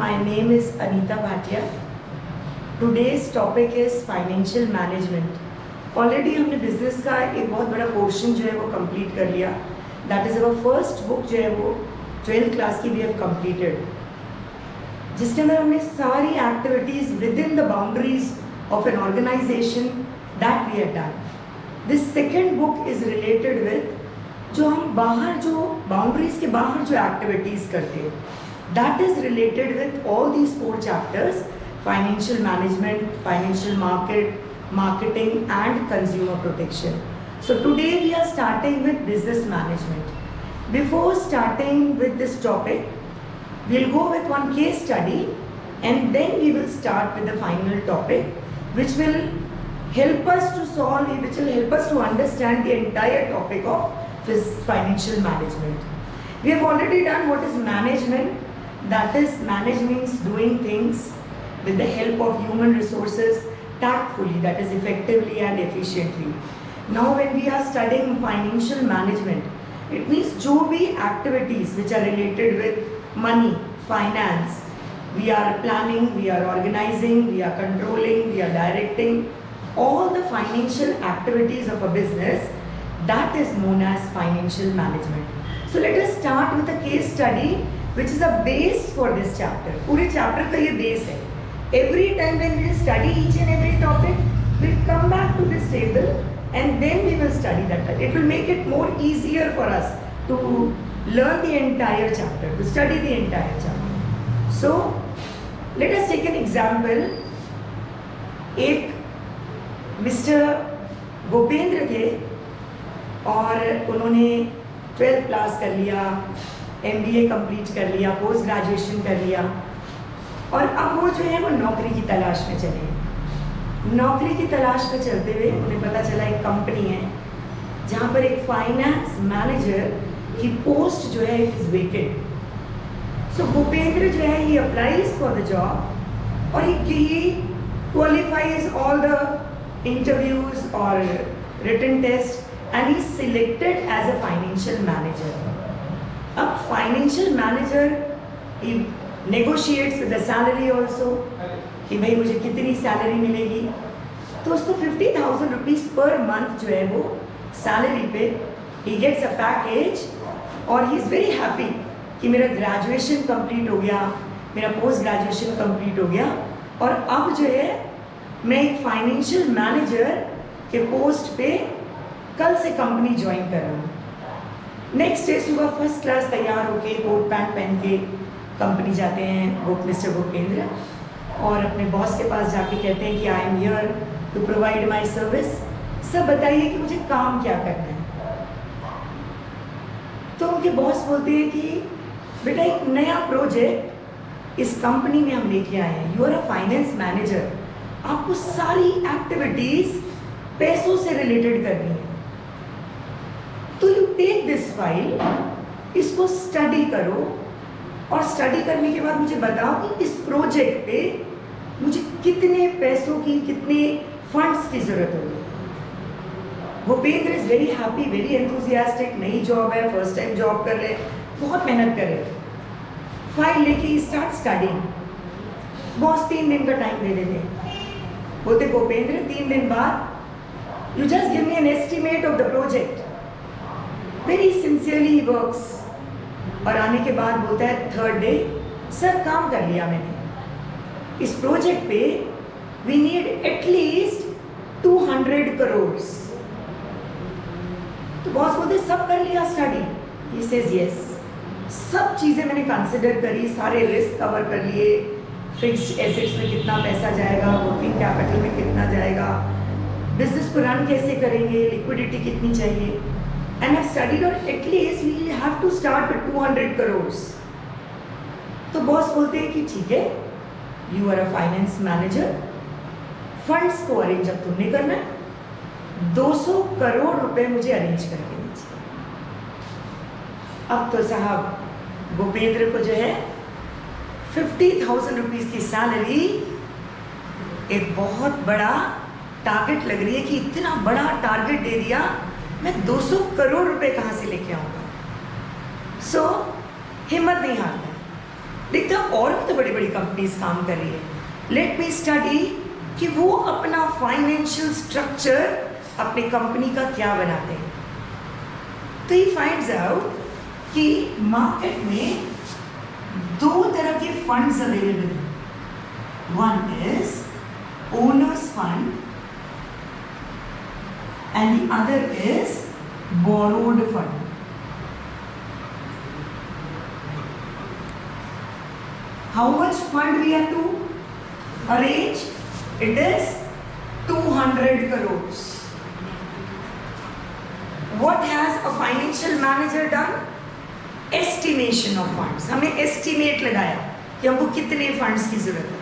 My name is Anita Bhatia. Today's topic is financial management. Already हमने business का एक बहुत बड़ा portion जो है वो complete कर लिया. That is our first book जो है वो 12th class की we have completed. जिसके अंदर हमने सारी activities within the boundaries of an organization that we have done. This second book is related with जो हम बाहर जो boundaries के बाहर जो activities करते हैं. That is related with all these 4 chapters: financial management, financial market, marketing and consumer protection. So today we are starting with business management. Before starting with this topic, we'll go with one case study and then we will start with the final topic, which will help us to solve, which will help us to understand the entire topic of financial management. We have already done what is management. That is, manage means doing things with the help of human resources tactfully, that is effectively and efficiently. Now when we are studying financial management, it means जो भी activities which are related with money, finance, we are planning, we are organizing, we are controlling, we are directing, all the financial activities of a business, that is known as financial management. So let us start with a case study which is a base for this chapter. पूरे chapter का ये base है. Every time when we study each and every topic, we'll come back to this table and then we will study that. It will make it more easier for us to learn the entire chapter, to study the entire chapter. So let us take an example. एक Mr. Gopendra थे और उन्होंने 12th class कर लिया, MBA complete कर लिया, post graduation कर लिया और अब वो जो है वो नौकरी की तलाश में चले. नौकरी की तलाश में चलते हुए उन्हें पता चला एक कंपनी है जहाँ पर एक फाइनेंस मैनेजर की पोस्ट जो है it is vacant. So Bhupendra जो है he applies for the job और he qualifies all the interviews और written test and he selected as a financial manager. अब financial manager he negotiates with the salary also कि भाई मुझे कितनी salary मिलेगी. तो उसको 50,000 रुपीज़ पर मंथ जो है वो सैलरी पे ही गेट्स अ पैकेज और ही इज़ वेरी हैप्पी कि मेरा ग्रेजुएशन कंप्लीट हो गया, मेरा पोस्ट ग्रेजुएशन कंप्लीट हो गया और अब जो है मैं एक फाइनेंशियल मैनेजर के पोस्ट पे कल से कंपनी ज्वाइन कर रहा हूँ. नेक्स्ट डे सुबह फर्स्ट क्लास तैयार होके कोट पैंट पहन के कंपनी जाते हैं वो मिस्टर भूपेंद्र और अपने बॉस के पास जाके कहते हैं कि I am here to provide my service. सब बताइए कि मुझे काम क्या करना है. तो उनके बॉस बोलते हैं कि बेटा एक नया प्रोजेक्ट इस कंपनी में हम लेके आए हैं. You are a finance manager, आपको सारी एक्टिविटीज पैसों से रिलेटेड करनी है. तो यू टेक दिस फाइल, इसको स्टडी करो और स्टडी करने के बाद मुझे बताओ कि इस प्रोजेक्ट पे मुझे कितने पैसों की, कितने फंड्स की जरूरत होगी. Bhupendra is very happy, very enthusiastic. नई जॉब है, फर्स्ट टाइम जॉब कर रहे, बहुत मेहनत कर रहे. फाइल लेके स्टार्ट स्टडी. बॉस 3 दिन का टाइम दे देते. बोलते भूपेंद्र 3 दिन बाद you just give me an estimate of the project. Very sincerely he works और आने के बाद बोलता है 3rd डे सर काम कर लिया मैंने. इस प्रोजेक्ट पे वी नीड एटलीस्ट 200 करोड़. तो बॉस बोलते सब कर लिया स्टडी. ही सेज यस, सब चीज़ें मैंने कंसिडर करी, सारे रिस्क कवर कर लिए, फिक्स्ड एसेट्स में कितना पैसा जाएगा, वर्किंग कैपिटल में कितना जाएगा, बिजनेस को रन कैसे करेंगे, लिक्विडिटी कितनी चाहिए. And I've studied or at least we have to start with 200 crores. तो बॉस बोलते हैं कि ठीक है, you are a finance manager, funds को अरेंज अब तुमने करना है, 200 करोड़ रुपए मुझे अरेंज करके दीजिए. अब तो साहब भूपेंद्र को जो है 50,000 रुपीज़ की सैलरी एक बहुत बड़ा टारगेट लग रही है कि इतना बड़ा टारगेट दे दिया, मैं 200 करोड़ रुपए कहाँ से लेके आऊँगा. सो हिम्मत नहीं हारता. देखता और भी तो बड़ी बड़ी कंपनीज काम कर रही है. लेट मी स्टडी कि वो अपना फाइनेंशियल स्ट्रक्चर अपने कंपनी का क्या बनाते हैं. तो ही फाइंड्स आउट कि मार्केट में दो तरह के फंड्स अवेलेबल हैं. One is owner's fund and the other is borrowed fund. How much fund we have to arrange? It is 200 crores. What has a financial manager done? Estimation of funds. हमने estimate लगाया कि हमको कितने funds की जरूरत है.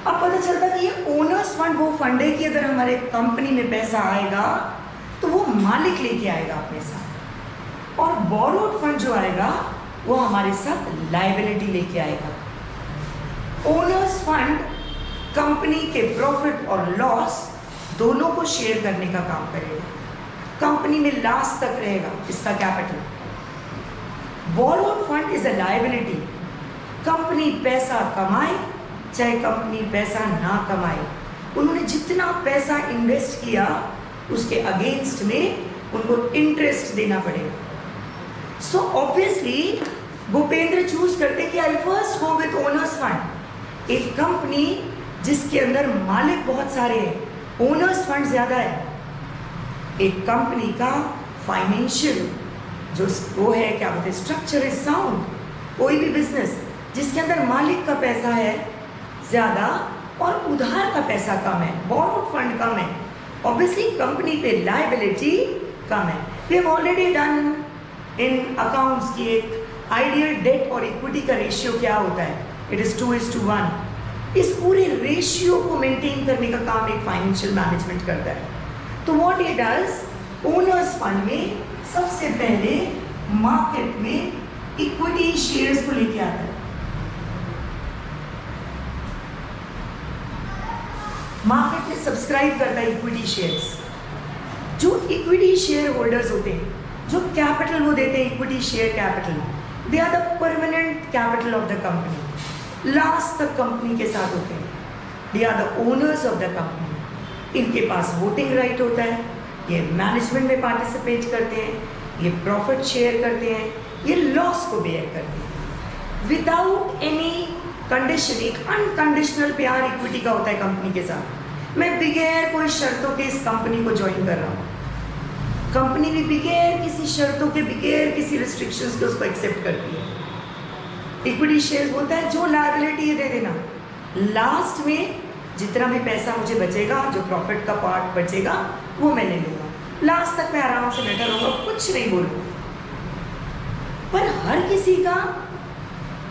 अब पता चलता कि ये ओनर्स फंड वो फंड है कि अगर हमारे कंपनी में पैसा आएगा तो वो मालिक लेके आएगा अपने साथ, और बोरोड फंड जो आएगा वो हमारे साथ लायबिलिटी लेके आएगा. ओनर्स फंड कंपनी के प्रॉफिट और लॉस दोनों को शेयर करने का काम करेगा. कंपनी में लास्ट तक रहेगा इसका capital. Borrowed fund is a liability. Company पैसा कमाए चाहे कंपनी पैसा ना कमाए, उन्होंने जितना पैसा इन्वेस्ट किया उसके अगेंस्ट में उनको इंटरेस्ट देना पड़ेगा. सो ऑब्वियसली भूपेंद्र चूज करते कि I first go with owners fund. एक कंपनी जिसके अंदर मालिक बहुत सारे हैं, ओनर्स फंड ज्यादा है. एक कंपनी का फाइनेंशियल जो वो है क्या बोलते हैं स्ट्रक्चर इज साउंड. कोई भी बिजनेस जिसके अंदर मालिक का पैसा है ज़्यादा और उधार का पैसा कम है, बोरोड फंड कम है, ऑब्वियसली कंपनी पे लायबिलिटी कम है. We have already done in accounts की एक आइडियल डेट और इक्विटी का रेशियो क्या होता है. It is 2:1. इस पूरे रेशियो को मेंटेन करने का काम एक फाइनेंशियल मैनेजमेंट करता है. तो what it does, owner's fund में सबसे पहले मार्केट में इक्विटी शेयर्स को लेके आता है. मार्केट में सब्सक्राइब करता है इक्विटी शेयर्स. जो इक्विटी शेयर होल्डर्स होते हैं, जो कैपिटल वो देते हैं equity share capital, they are the permanent capital of the company. Last तक कंपनी के साथ होते हैं. They are the owners of the company. इनके पास वोटिंग राइट होता है. ये मैनेजमेंट में पार्टिसिपेट करते हैं, ये प्रॉफिट शेयर करते हैं, ये लॉस को बेयर करते हैं विदाउट एनी कंडीशन. एक अनकंडीशनल प्यार इक्विटी का होता है कंपनी के साथ. मैं बगैर कोई शर्तों के इस कंपनी को ज्वाइन कर रहा हूँ. कंपनी भी बगैर किसी शर्तों के, बगैर किसी रिस्ट्रिक्शंस के उसको एक्सेप्ट करती है. इक्विटी शेयर बोलता है जो लायबिलिटी है दे देना, लास्ट में जितना भी पैसा मुझे बचेगा, जो प्रॉफिट का पार्ट बचेगा वो मैं ले लूँगा. लास्ट तक मैं आराम से बैठा रहूँगा, कुछ नहीं बोलूँगा. पर हर किसी का,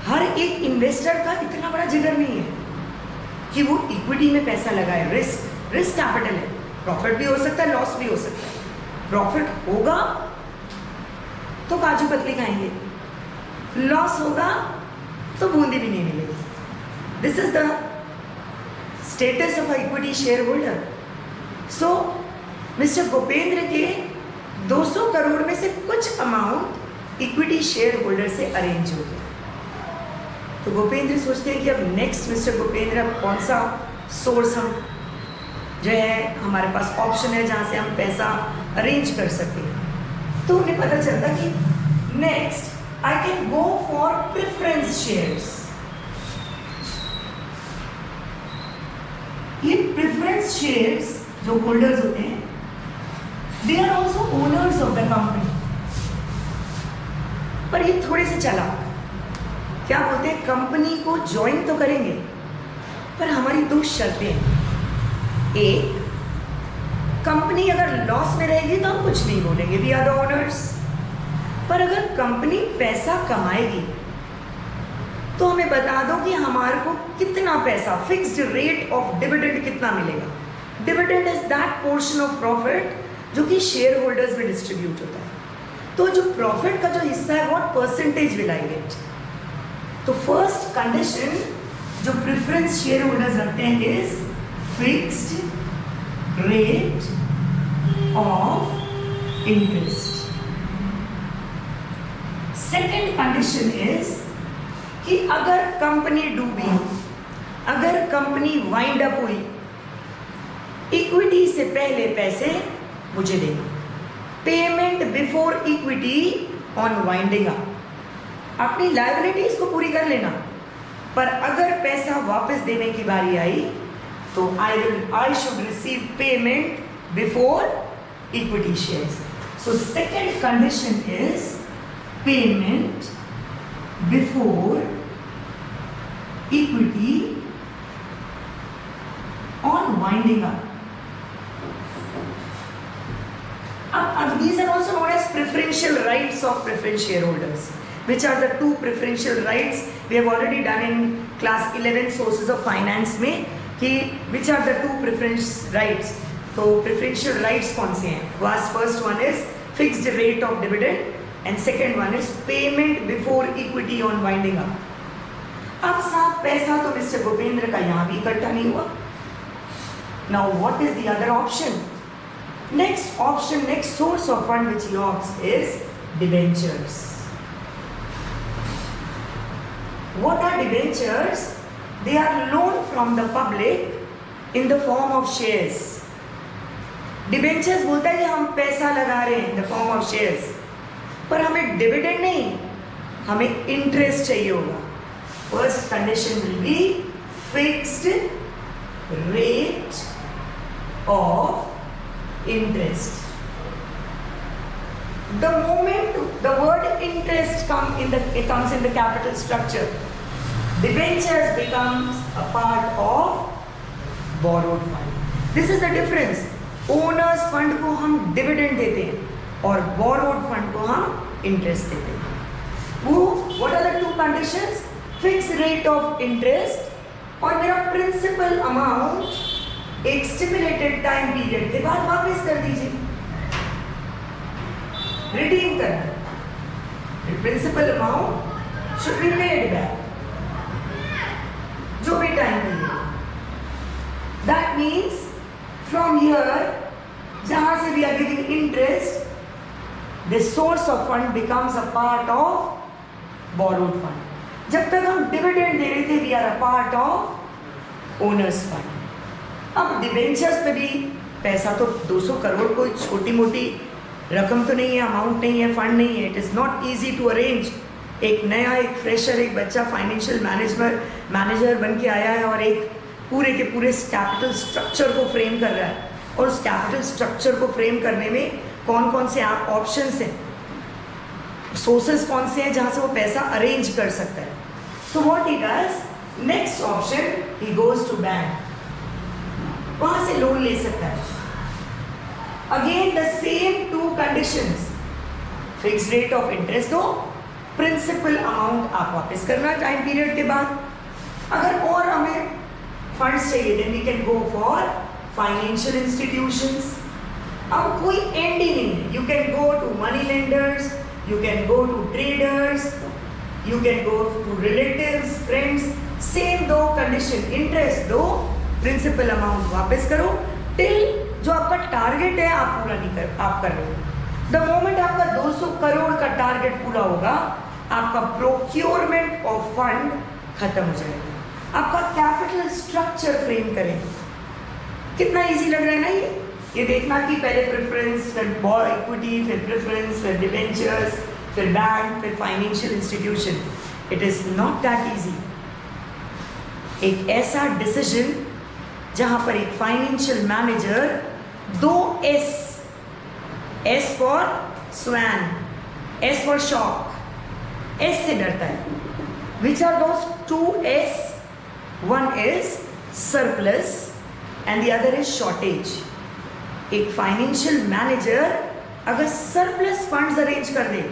हर एक इन्वेस्टर का इतना बड़ा जिगर नहीं है कि वो इक्विटी में पैसा लगाए. रिस्क कैपिटल है. प्रॉफिट भी हो सकता है, लॉस भी हो सकता है. प्रॉफिट होगा तो काजू कतली खाएंगे, लॉस होगा तो बूंदी भी नहीं मिलेगी. This is the status of equity share holder. So mister Bhupendra के 200 करोड़ में से कुछ अमाउंट इक्विटी शेयर होल्डर से अरेंज हो गया. तो भूपेंद्र सोचते हैं कि अब नेक्स्ट मिस्टर भूपेंद्र अब कौन सा सोर्स हम जो है हमारे पास ऑप्शन है जहाँ से हम पैसा अरेंज कर सकते हैं. तो उन्हें पता चलता कि next I can go for preference shares. ये प्रेफरेंस शेयर्स जो होल्डर्स होते हैं, they are also owners of the company. पर ये थोड़े से चला क्या बोलते हैं, कंपनी को ज्वाइन तो करेंगे पर हमारी दो शर्तें हैं. एक, कंपनी अगर लॉस में रहेगी तो हम कुछ नहीं बोलेंगे, वी आर द ओनर्स. पर अगर कंपनी पैसा कमाएगी तो हमें बता दो कि हमारे को कितना पैसा, फिक्स्ड रेट ऑफ डिविडेंड कितना मिलेगा. Dividend is that portion of profit जो कि शेयर होल्डर्स में डिस्ट्रीब्यूट होता है. तो जो प्रॉफिट का जो हिस्सा है what percentage will I get. तो फर्स्ट कंडीशन जो प्रेफरेंस शेयर होल्डर्स रखते हैं is fixed rate of interest. Second condition is कि अगर कंपनी डूबी, अगर कंपनी वाइंड अप हुई, इक्विटी से पहले पैसे मुझे देना, payment before equity on winding up. अपनी लायबिलिटीज को पूरी कर लेना, पर अगर पैसा वापस देने की बारी आई तो I should receive payment before equity shares. So second condition is payment before equity on winding up. These are also known as preferential rights of preference shareholders, which are the two preferential rights we have already done in class 11 sources of finance में, कि which are the two preference rights। तो preferential rights कौन से हैं? First one is fixed rate of dividend and second one is payment before equity on winding up। अब साहब पैसा तो मिस्टर भूपेंद्र का यहाँ भी इकट्ठा नहीं हुआ। Now what is the other option? Next option, next source of fund which he opts is debentures. What are debentures? They are loaned from the public in the form of shares. Debentures बोलता है कि हम पैसा लगा रहे हैं in the form of shares, पर हमें dividend नहीं, हमें interest चाहिए होगा। First condition will be fixed rate of interest. The moment the word interest comes in the capital structure, debentures becomes a part of borrowed fund. This is the difference. Owners fund को हम dividend देते हैं और borrowed fund को हम interest देते हैं। What are the two conditions? Fixed rate of interest और मेरा principal amount एक स्टिपुलेटेड टाइम पीरियड के बाद वापस कर दीजिए, रिडीम करना। Principal amount should be paid back, जो भी time period. That means from here जहां से we are giving interest, the source of fund becomes a part of borrowed fund. जब तक हम डिविडेंड दे रहे थे we are a part of owners fund. अब डिबेंचर्स पे भी पैसा तो 200 करोड़ कोई छोटी मोटी रकम तो नहीं है, अमाउंट नहीं है, फंड नहीं है। It is not easy to arrange. एक नया, एक फ्रेशर, एक बच्चा फाइनेंशियल मैनेजर बन के आया है और एक पूरे के पूरे कैपिटल स्ट्रक्चर को फ्रेम कर रहा है, और उस कैपिटल स्ट्रक्चर को फ्रेम करने में कौन कौन से ऑप्शंस हैं, सोर्सेज कौन से हैं जहाँ से वो पैसा अरेंज कर सकता है। So what he does, next option he goes to bank, वहां से लोन ले सकता है। Again the same two conditions, fix rate of interest दो, प्रिंसिपल अमाउंट आप वापस करना टाइम पीरियड के बाद। अगर और हमें फंड्स चाहिए then we can go for financial institutions. अब कोई एंड ही नहीं है, you can go to money lenders, you can go to traders, you can go to relatives, friends. Same दो कंडीशन, इंटरेस्ट दो, प्रिंसिपल अमाउंट वापस करो, टिल जो आपका टारगेट है आप पूरा नहीं कर रहे हो। द मोमेंट आपका 200 करोड़ का टारगेट पूरा होगा, आपका प्रोक्योरमेंट ऑफ फंड खत्म हो जाएगा, आपका कैपिटल स्ट्रक्चर फ्रेम करें। कितना इजी लग रहा है ना ये देखना कि पहले प्रेफरेंस, फिर इक्विटी, फिर प्रेफरेंस, फिर डिबेंचर्स, फिर बैंक, फिर financial institution. It is not that easy. एक ऐसा डिसीजन जहां पर एक फाइनेंशियल मैनेजर दो S for swan, S for shock, S से डरता है। Which are those two S? One is surplus and the other is shortage. एक फाइनेंशियल मैनेजर अगर सरप्लस फंड्स अरेंज कर दे,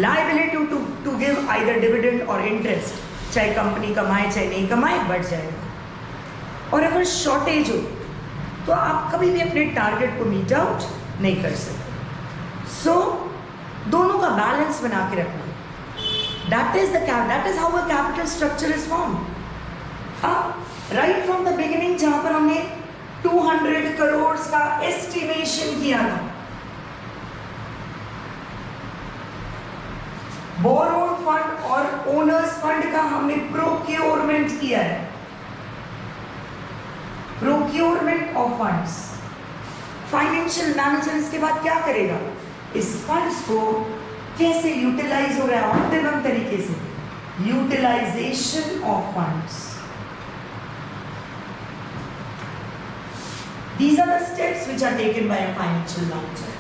liability to give either dividend or interest, चाहे company कमाए चाहे नहीं कमाए, बढ़ जाएगा। और अगर शॉर्टेज हो तो आप कभी भी अपने टारगेट को मीट आउट नहीं कर सकते। सो दोनों का बैलेंस बना के रखना, that is how a capital structure is form. अब राइट फ्रॉम द बिगिनिंग जहां पर हमने 200 करोड़ का एस्टिमेशन किया था, बोरोड फंड और ओनर्स फंड का हमने प्रोक्योरमेंट किया है, procurement of funds. Financial manager इसके बाद क्या करेगा, इस फंड्स को कैसे यूटिलाइज हो रहा है ऑप्टिमम तरीके से, utilisation of funds. These are the steps which are taken by a financial manager.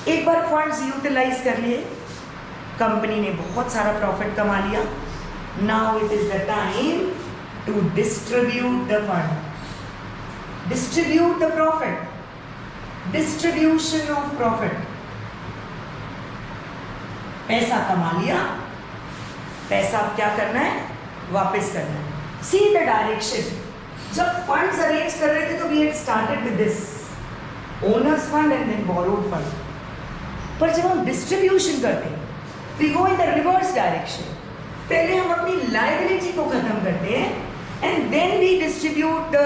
एक बार फंड्स यूटिलाइज कर लिए, कंपनी ने बहुत सारा प्रॉफिट कमा लिया, now it is the time to distribute the fund, distribute the profit, distribution of profit. पैसा कमा लिया, पैसा क्या करना है, वापस करना है। See the direction. जब फंड्स अरेंज कर रहे थे तो we had started with this owners fund and then borrowed fund, पर जब हम डिस्ट्रीब्यूशन करते हैं we go in the reverse direction. पहले हम अपनी लायबिलिटी को खत्म करते हैं and then we distribute the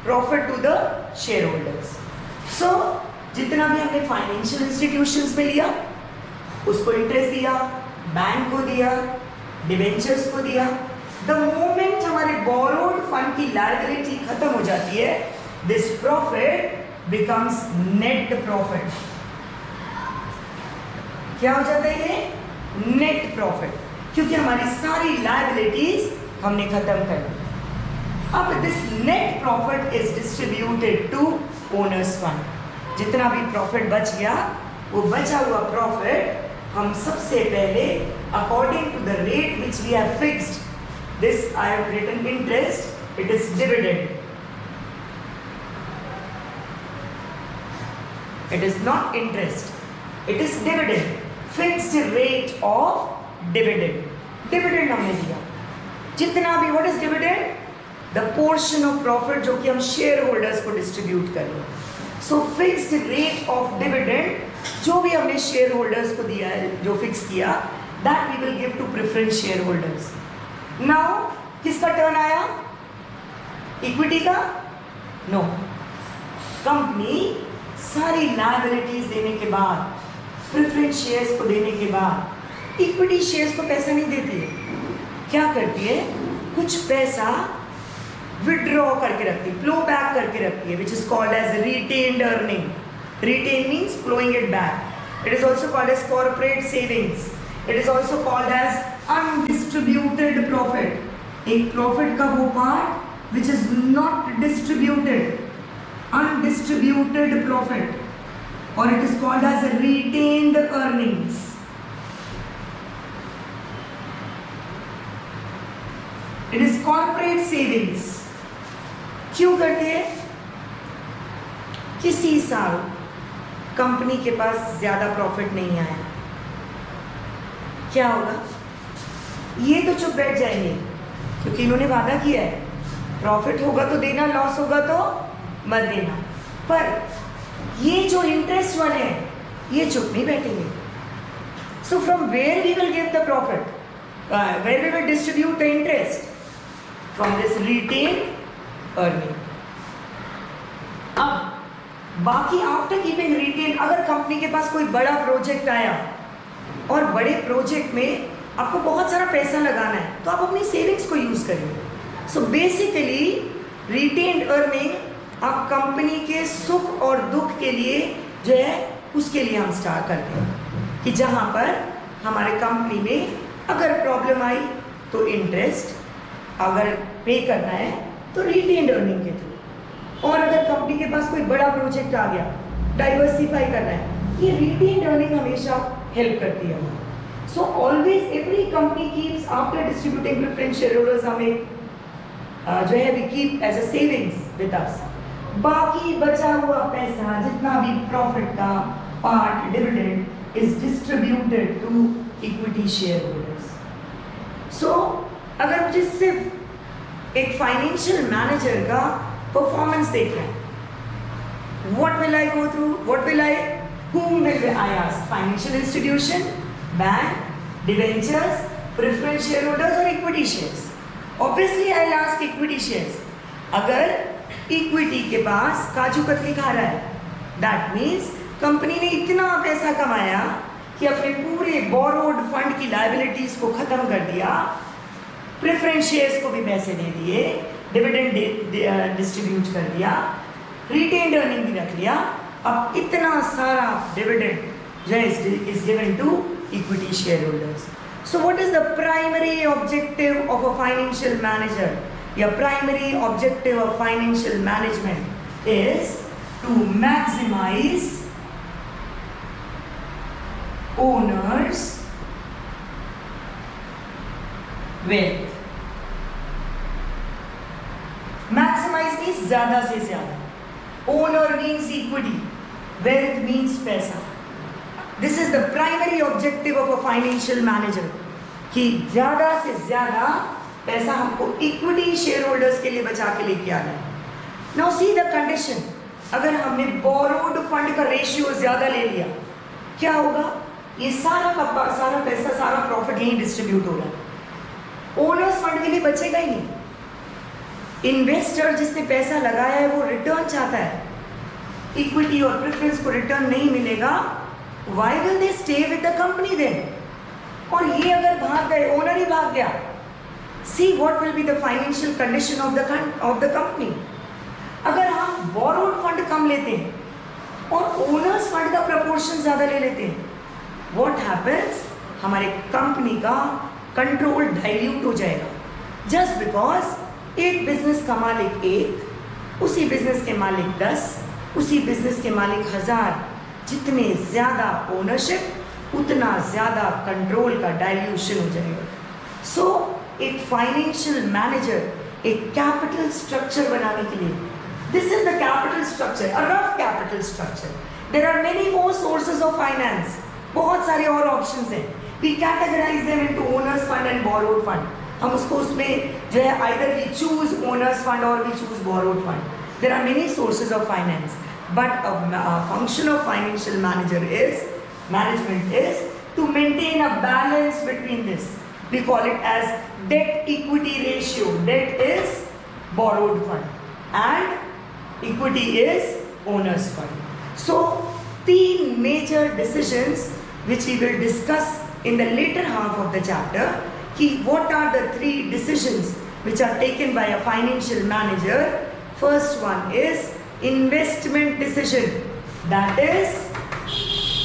profit to the share holders. So जितना भी हमने फाइनेंशियल इंस्टीट्यूशंस में लिया उसको इंटरेस्ट दिया, बैंक को दिया, डिवेंचर्स को दिया। द मोमेंट हमारे बोरोड फंड की लायबिलिटी खत्म हो जाती है, this profit becomes net profit. क्या हो जाता है ये, नेट प्रॉफिट, क्योंकि हमारी सारी लायबिलिटीज हमने खत्म कर दी। अब this net profit is distributed to owners fund. जितना भी प्रॉफिट बच गया, वो बचा हुआ प्रॉफिट हम सबसे पहले according to the rate which we have fixed, this I have written interest, it is dividend, it is not interest, it is dividend, fixed rate of dividend, dividend हमने दिया जितना भी। what is dividend, the portion of profit जो कि हम share holders को distribute कर रहे हैं। सो फिक्स्ड रेट ऑफ डिविडेंड जो भी हमने शेयर होल्डर्स को दिया है, जो फिक्स किया, that we will give to preference share holders. Now किसका टर्न आया, इक्विटी का? नो, कंपनी सारी लायबिलिटीज देने के बाद, प्रेफरेंस शेयर्स को देने के बाद, इक्विटी शेयर्स को पैसा नहीं देती है, क्या करती है, कुछ पैसा विड्रॉ करके रखती है, फ्लो बैक करके रखती है, which is called as retained earning. Retain means flowing it back. It is also called as corporate savings. It is also called as undistributed profit. एक प्रॉफिट का वो part which is not distributed, undistributed profit, or it is called as retained earnings. It is corporate savings. क्यों करते हैं? किसी साल company के पास ज्यादा प्रॉफिट नहीं आया, क्या होगा, ये तो चुप बैठ जाएंगे क्योंकि इन्होंने वादा किया है प्रॉफिट होगा तो देना, लॉस होगा तो मत देना। पर ये जो इंटरेस्ट वाले हैं ये चुप नहीं बैठेंगे। So from where we will give the profit, where we will distribute the interest, from this retain earning. अब बाकी आफ्टर कीपिंग रिटेन, अगर कंपनी के पास कोई बड़ा प्रोजेक्ट आया और बड़े प्रोजेक्ट में आपको बहुत सारा पैसा लगाना है तो आप अपनी सेविंग्स को यूज करिए। सो बेसिकली रिटेन्ड अर्निंग आप कंपनी के सुख और दुख के लिए जो है उसके लिए हम स्टार्ट करते हैं कि जहाँ पर हमारे कंपनी में अगर प्रॉब्लम आई तो इंटरेस्ट, अगर पे करना है तो रिटेन्ड अर्निंग के थ्रू, और अगर कंपनी के पास कोई बड़ा प्रोजेक्ट आ गया, डाइवर्सिफाई करना है, ये रिटेन्ड अर्निंग हमेशा हेल्प करती है। So always every company keeps after distributing preference share holders, हमें जो है we keep as a savings with us. बाकी बचा हुआ पैसा जितना भी प्रॉफिट का part dividend is distributed to equity share holders. So अगर मुझे सिर्फ एक फाइनेंशियल मैनेजर का परफॉर्मेंस देखना है, what will I go through, what will I, whom will I ask? Financial institution, bank, debentures, preference shareholders or equity shares? Obviously I'll ask equity shares. अगर equity के पास काजू कतली खा रहा है, दैट मीन्स कंपनी ने इतना पैसा कमाया कि अपने पूरे बोरोड फंड की लायबिलिटीज को खत्म कर दिया, प्रेफरेंस शेयर्स को भी पैसे दे दिए, डिविडेंड डिस्ट्रीब्यूट कर दिया, रिटेन्ड अर्निंग भी रख लिया। अब इतना सारा डिविडेंड जो है is given to equity share holders. So what is the primary objective of a financial manager? Your primary objective of financial management is to maximize owners' wealth. Maximize means ज़्यादा से ज़्यादा. Owner means equity. Wealth means पैसा. This is the primary objective of a financial manager कि ज़्यादा से ज़्यादा पैसा हमको इक्विटी शेयर होल्डर्स के लिए बचा के लेके आना है। Now see the condition, अगर हमने बोरोड फंड का रेशियो ज़्यादा ले लिया क्या होगा? ये सारा पैसा सारा प्रॉफिट यहीं डिस्ट्रीब्यूट हो रहा है, ओनर्स फंड के लिए बचेगा ही नहीं। इन्वेस्टर जिसने पैसा लगाया है वो रिटर्न चाहता है, इक्विटी और प्रेफरेंस को रिटर्न नहीं मिलेगा, why will they stay with the company then? और ये अगर भाग गए, ओनर ही भाग गया, see what will be the financial condition of the company. अगर हम borrowed फंड कम लेते हैं और ओनर्स फंड का प्रपोर्शन ज़्यादा ले लेते हैं, what happens? हमारे कंपनी का कंट्रोल डाइल्यूट हो जाएगा, just because एक बिजनेस का मालिक एक, उसी बिजनेस के मालिक 10, उसी बिजनेस के मालिक 1000, जितने ज़्यादा ओनरशिप उतना ज़्यादा कंट्रोल का डाइल्यूशन हो जाएगा। सो एक फाइनेंशियल मैनेजर एक कैपिटल स्ट्रक्चर बनाने के लिए, this is the capital structure, a rough capital structure. There are many more sources of finance, बहुत सारे और ऑप्शंस हैं। We categorize them into owners fund and borrowed fund. हम उसको उसमें जो है either we choose owners fund or we choose borrowed fund. There are many sources of finance, but a function of financial management is to maintain a balance between this. We call it as debt equity ratio. Debt is borrowed fund and equity is owner's fund. So three major decisions which we will discuss in the later half of the chapter, ki what are the three decisions which are taken by a financial manager. First one is investment decision, that is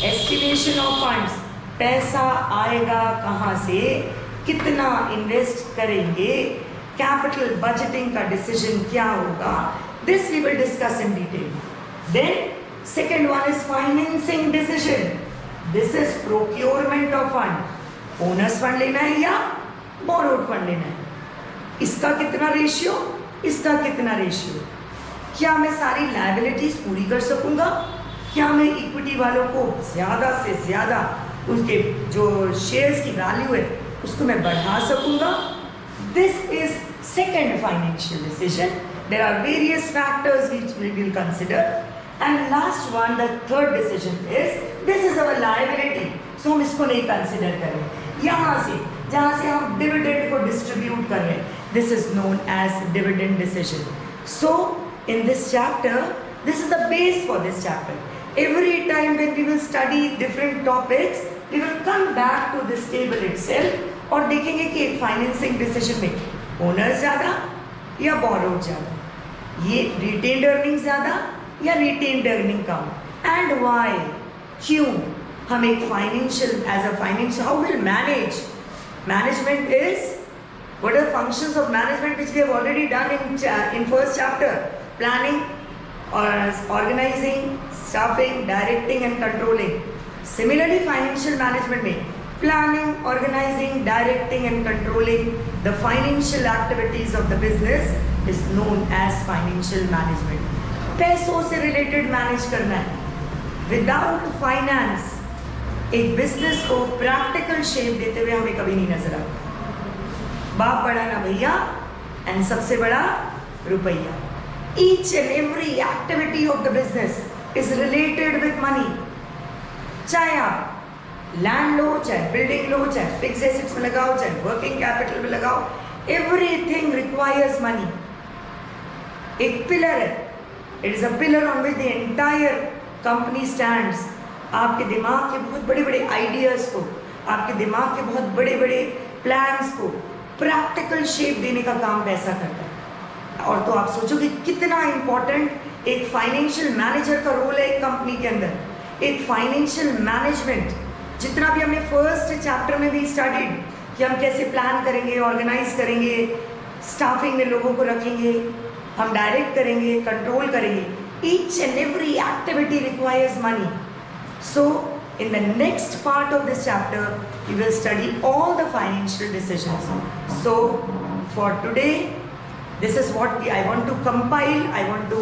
estimation of funds, पैसा आएगा कहाँ से, कितना invest करेंगे, capital budgeting का decision क्या होगा, this we will discuss in detail. Then second one is financing decision, this is procurement of fund, owners fund लेना है या borrowed fund लेना है, इसका कितना रेशियो, इसका कितना रेशियो, क्या मैं सारी लायबिलिटीज पूरी कर सकूंगा, क्या मैं इक्विटी वालों को ज़्यादा से ज़्यादा उनके जो शेयर्स की वैल्यू है उसको मैं बढ़ा सकूंगा. This is second financial decision. There are various factors which we will consider. And last one, the third decision is this is our liability, so हम इसको नहीं कंसिडर करें. यहाँ से जहाँ से हम डिविडेंड को डिस्ट्रीब्यूट कर रहे हैं, this is known as dividend decision. So in this chapter, this is the base for this chapter. Every time when we will study different topics, we will come back to this table itself और देखेंगे कि एक financing decision में owner ज़्यादा या borrowed ज़्यादा, ये retained earning ज़्यादा या रिटेन्ड अर्निंग कम, एंड वाई, क्यों हम एक financial as a financial how will manage. Management is what are functions of management which we have already done in first chapter: planning, or organizing, staffing, directing and controlling. Similarly, financial management में planning, organizing, directing and controlling the financial activities of the business is known as financial management. पैसों से related manage करना है. Without finance, एक business को practical shape देते हुए हमें कभी नहीं नजर आता. बाप बड़ा ना भैया, एंड सबसे बड़ा रुपया. Each and every activity of the business is related with money. चाहे आप लैंड लो, चाहे बिल्डिंग लो, चाहे फिक्स एसेट्स में लगाओ, चाहे वर्किंग कैपिटल में लगाओ, everything requires money. एक पिलर है, it is a pillar on which the entire company stands. आपके दिमाग के बहुत बड़े बड़े आइडियाज़ को, आपके दिमाग के बहुत बड़े बड़े प्लान्स को प्रैक्टिकल शेप देने का काम पैसा करता है। और तो आप सोचोगे कितना इम्पोर्टेंट एक फाइनेंशियल मैनेजर का रोल है एक कंपनी के अंदर। एक फाइनेंशियल मैनेजमेंट जितना भी हमने फर्स्ट चैप्टर में भी स्टडीड कि हम कैसे प्लान करेंगे, ऑर्गेनाइज करेंगे, स्टाफिंग में लोगों को रखेंगे, हम डायरेक्ट करेंगे, कंट्रोल करेंगे। Each and every activity requires money. So in the next part of this chapter we will study all the financial decisions. So for today this is what I want to compile, I want to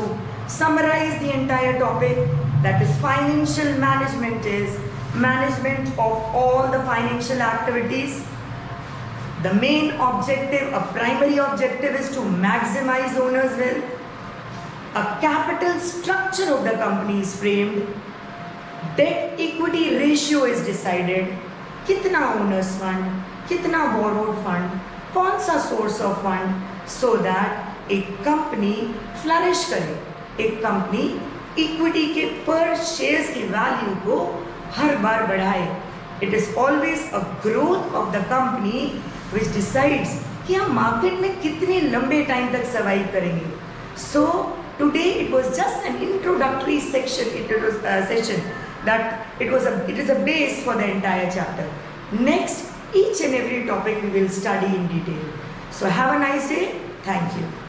summarize the entire topic, that is financial management is management of all the financial activities. The main objective, a primary objective is to maximize owner's wealth. A capital structure of the company is framed. Debt equity ratio is decided. कितना owners fund, कितना borrowed fund, कौन सा source of fund, so that एक company flourish करे, एक company equity के per shares की value को हर बार बढ़ाए. It is always a growth of the company which decides कि हम market में कितने लंबे time तक survive करेंगे. So today it was just an introductory section. Session that it is a base for the entire chapter. Next, each and every topic we will study in detail. So have a nice day. Thank you.